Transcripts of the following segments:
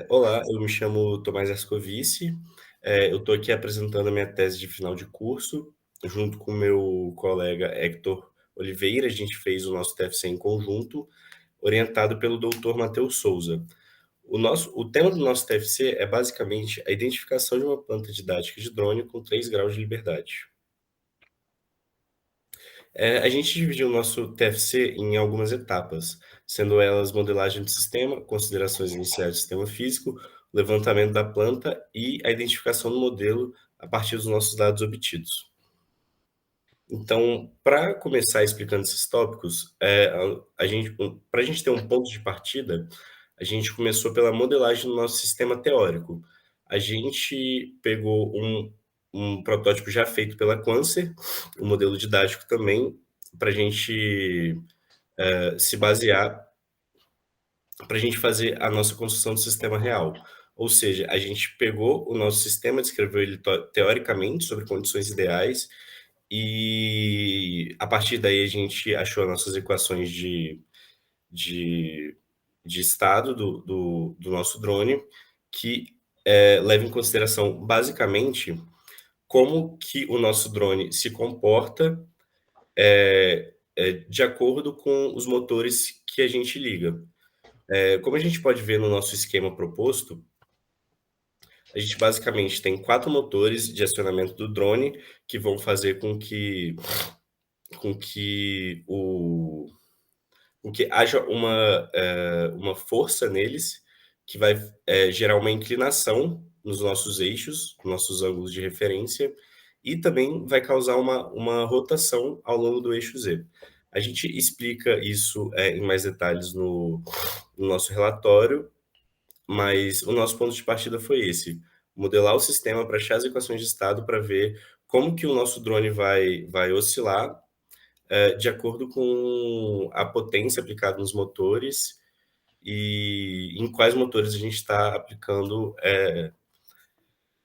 Olá, eu me chamo Tomás Ascovici, eu estou aqui apresentando a minha tese de final de curso, junto com o meu colega Hector Oliveira. A gente fez o nosso TFC em conjunto, orientado pelo doutor Matheus Souza. O tema do nosso TFC é basicamente a identificação de uma planta didática de drone com 3 graus de liberdade. A gente dividiu o nosso TFC em algumas etapas, sendo elas modelagem do sistema, considerações iniciais do sistema físico, levantamento da planta e a identificação do modelo a partir dos nossos dados obtidos. Então, para começar explicando esses tópicos, para a gente ter um ponto de partida, a gente começou pela modelagem do nosso sistema teórico. A gente pegou um protótipo já feito pela Quanser, um modelo didático também, para a gente se basear, para a gente fazer a nossa construção do sistema real. Ou seja, a gente pegou o nosso sistema, descreveu ele teoricamente sobre condições ideais, e a partir daí a gente achou as nossas equações de estado do nosso drone, que leva em consideração basicamente como que o nosso drone se comporta de acordo com os motores que a gente liga. Como a gente pode ver no nosso esquema proposto, a gente basicamente tem 4 motores de acionamento do drone que vão fazer com que haja uma força neles, que vai gerar uma inclinação nos nossos eixos, nossos ângulos de referência, e também vai causar uma rotação ao longo do eixo Z. A gente explica isso em mais detalhes no nosso relatório, mas o nosso ponto de partida foi esse: modelar o sistema para achar as equações de estado para ver como que o nosso drone vai oscilar de acordo com a potência aplicada nos motores e em quais motores a gente está aplicando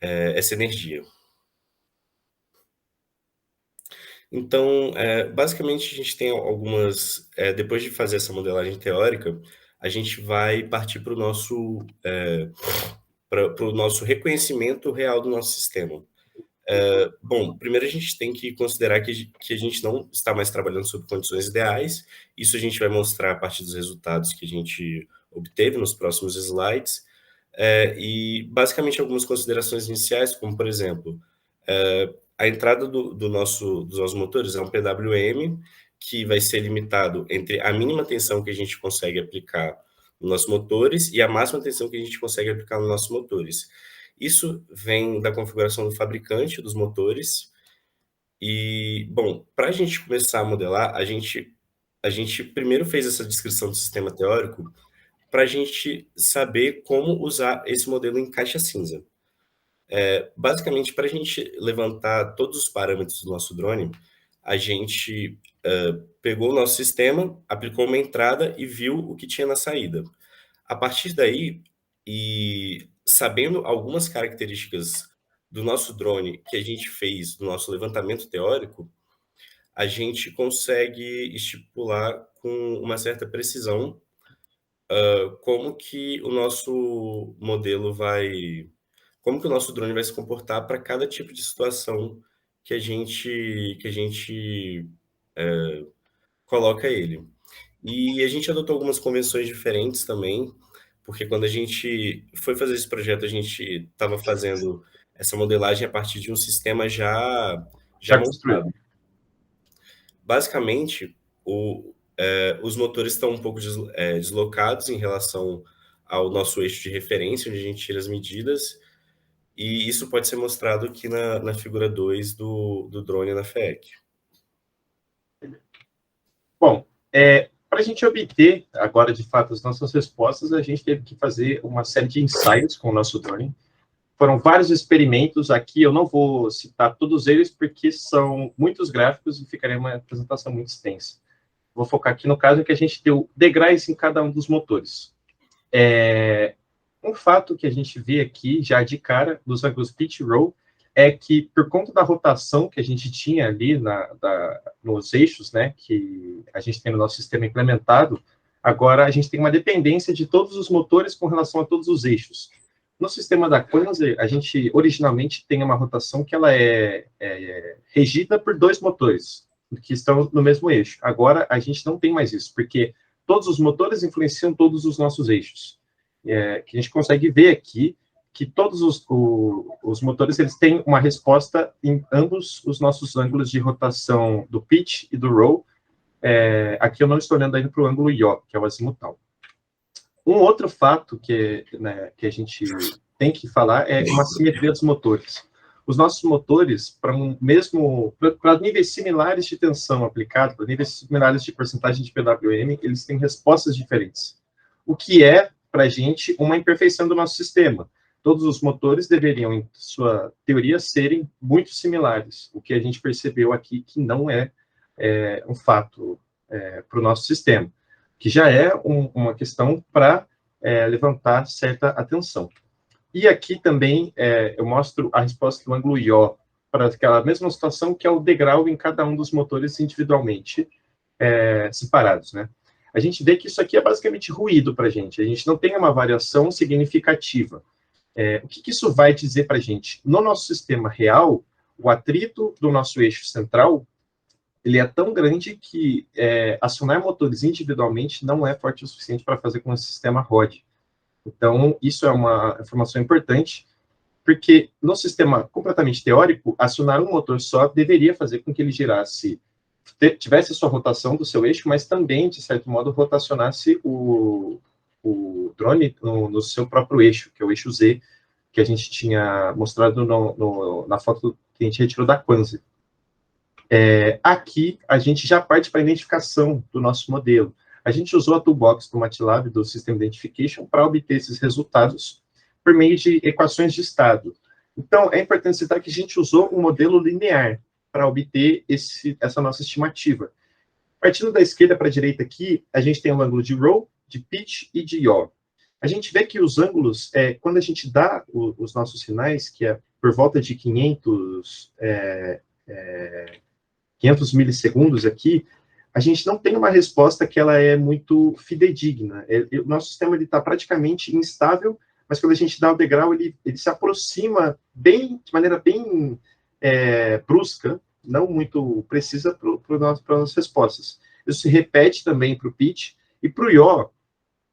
essa energia. Então, basicamente, a gente tem algumas. Depois de fazer essa modelagem teórica, a gente vai partir para o nosso reconhecimento real do nosso sistema. Bom, primeiro a gente tem que considerar que a gente não está mais trabalhando sob condições ideais. Isso a gente vai mostrar a partir dos resultados que a gente obteve nos próximos slides. E basicamente algumas considerações iniciais, como por exemplo, a entrada dos nossos motores é um PWM, que vai ser limitado entre a mínima tensão que a gente consegue aplicar nos nossos motores e a máxima tensão que a gente consegue aplicar nos nossos motores. Isso vem da configuração do fabricante dos motores. E, bom, para a gente começar a modelar, a gente primeiro fez essa descrição do sistema teórico para a gente saber como usar esse modelo em caixa cinza. Basicamente, para a gente levantar todos os parâmetros do nosso drone, a gente pegou o nosso sistema, aplicou uma entrada e viu o que tinha na saída. A partir daí, e sabendo algumas características do nosso drone que a gente fez do nosso levantamento teórico, a gente consegue estipular com uma certa precisão como que o nosso modelo como que o nosso drone vai se comportar para cada tipo de situação que a gente coloca ele. E a gente adotou algumas convenções diferentes também, porque quando a gente foi fazer esse projeto, a gente estava fazendo essa modelagem a partir de um sistema já Já construído. montado. Basicamente, os motores estão um pouco deslocados em relação ao nosso eixo de referência, onde a gente tira as medidas, e isso pode ser mostrado aqui na figura 2 do drone na FEEC. Bom, para a gente obter agora, de fato, as nossas respostas, a gente teve que fazer uma série de ensaios com o nosso drone. Foram vários experimentos aqui, eu não vou citar todos eles, porque são muitos gráficos e ficaria uma apresentação muito extensa. Vou focar aqui no caso que a gente deu degraus em cada um dos motores. Um fato que a gente vê aqui, já de cara, dos ângulos pitch roll, é que, por conta da rotação que a gente tinha ali nos eixos, né, que a gente tem no nosso sistema implementado, Agora, a gente tem uma dependência de todos os motores com relação a todos os eixos. No sistema da Quanser, a gente originalmente tem uma rotação que ela é regida por 2 motores, que estão no mesmo eixo. Agora, a gente não tem mais isso, porque todos os motores influenciam todos os nossos eixos. Que a gente consegue ver aqui que todos os motores eles têm uma resposta em ambos os nossos ângulos de rotação do pitch e do roll. Aqui eu não estou olhando ainda para o ângulo yaw, que é o azimutal. Um outro fato que a gente tem que falar é uma simetria dos motores. Os nossos motores, para níveis similares de tensão aplicada, para níveis similares de porcentagem de PWM, eles têm respostas diferentes. O que é, para a gente, uma imperfeição do nosso sistema. Todos os motores deveriam, em sua teoria, serem muito similares. O que a gente percebeu aqui que não é um fato para o nosso sistema, que já é uma questão para levantar certa atenção. E aqui também eu mostro a resposta do ângulo yaw para aquela mesma situação, que é o degrau em cada um dos motores individualmente separados, né? A gente vê que isso aqui é basicamente ruído para a gente não tem uma variação significativa. O que isso vai dizer para a gente? No nosso sistema real, o atrito do nosso eixo central ele é tão grande que acionar motores individualmente não é forte o suficiente para fazer com que o sistema rode. Então, isso é uma informação importante, porque no sistema completamente teórico, acionar um motor só deveria fazer com que ele girasse, tivesse a sua rotação do seu eixo, mas também, de certo modo, rotacionasse o drone no seu próprio eixo, que é o eixo Z, que a gente tinha mostrado na foto que a gente retirou da Quanser. Aqui, a gente já parte para a identificação do nosso modelo. A gente usou a toolbox do MATLAB, do System Identification, para obter esses resultados por meio de equações de estado. Então, é importante citar que a gente usou um modelo linear para obter essa nossa estimativa. Partindo da esquerda para a direita aqui, a gente tem o ângulo de roll, de pitch e de yaw. A gente vê que os ângulos, quando a gente dá os nossos sinais, que é por volta de 500 milissegundos aqui, a gente não tem uma resposta que ela é muito fidedigna. O nosso sistema está praticamente instável, mas quando a gente dá o degrau, ele se aproxima de maneira bem brusca, não muito precisa para as nossas respostas. Isso se repete também para o pitch, e para o yaw,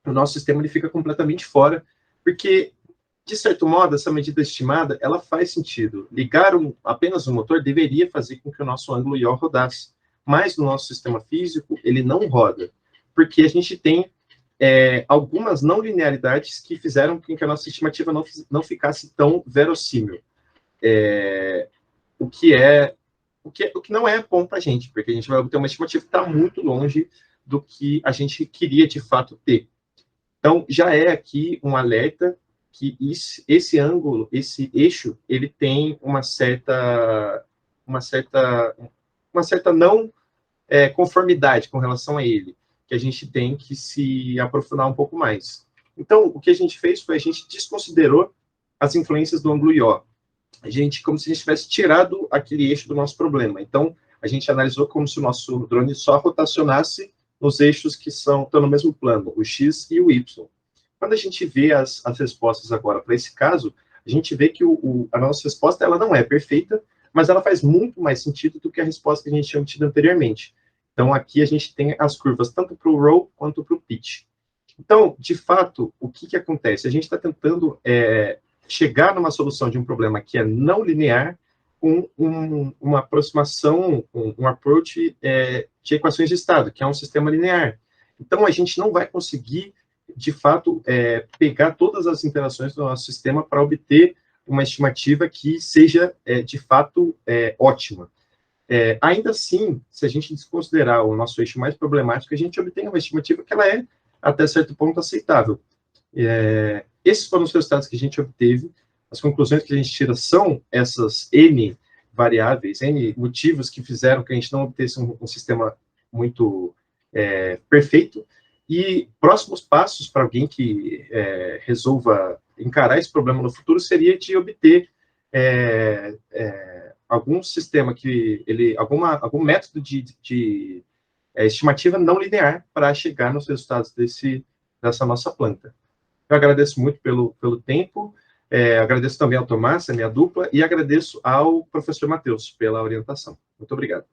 o nosso sistema ele fica completamente fora, porque, de certo modo, essa medida estimada, ela faz sentido. Ligar apenas um motor deveria fazer com que o nosso ângulo yaw rodasse. Mas no nosso sistema físico, ele não roda, porque a gente tem algumas não linearidades que fizeram com que a nossa estimativa não ficasse tão verossímil. O que não é bom para a gente, porque a gente vai obter uma estimativa que está muito longe do que a gente queria de fato ter. Então, já é aqui um alerta que esse ângulo, esse eixo, ele tem uma certa não conformidade com relação a ele, que a gente tem que se aprofundar um pouco mais. Então, o que a gente fez foi, a gente desconsiderou as influências do ângulo yaw. Como se a gente tivesse tirado aquele eixo do nosso problema. Então, a gente analisou como se o nosso drone só rotacionasse nos eixos que estão no mesmo plano, o X e o Y. Quando a gente vê as respostas agora para esse caso, a gente vê que a nossa resposta ela não é perfeita, mas ela faz muito mais sentido do que a resposta que a gente tinha obtido anteriormente. Então, aqui a gente tem as curvas tanto para o roll quanto para o pitch. Então, de fato, o que acontece? A gente está tentando chegar numa solução de um problema que é não linear com uma aproximação, um approach de equações de estado, que é um sistema linear. Então, a gente não vai conseguir, de fato, pegar todas as interações do nosso sistema para obter uma estimativa que seja, de fato, ótima. Ainda assim, se a gente desconsiderar o nosso eixo mais problemático, a gente obtém uma estimativa que ela é, até certo ponto, aceitável. Esses foram os resultados que a gente obteve. As conclusões que a gente tira são essas N variáveis, N motivos que fizeram que a gente não obtesse um sistema muito perfeito. E próximos passos para alguém que resolva encarar esse problema no futuro seria de obter algum sistema algum método de estimativa não linear para chegar nos resultados dessa nossa planta. Eu agradeço muito pelo tempo, agradeço também ao Tomás, a minha dupla, e agradeço ao professor Matheus pela orientação. Muito obrigado.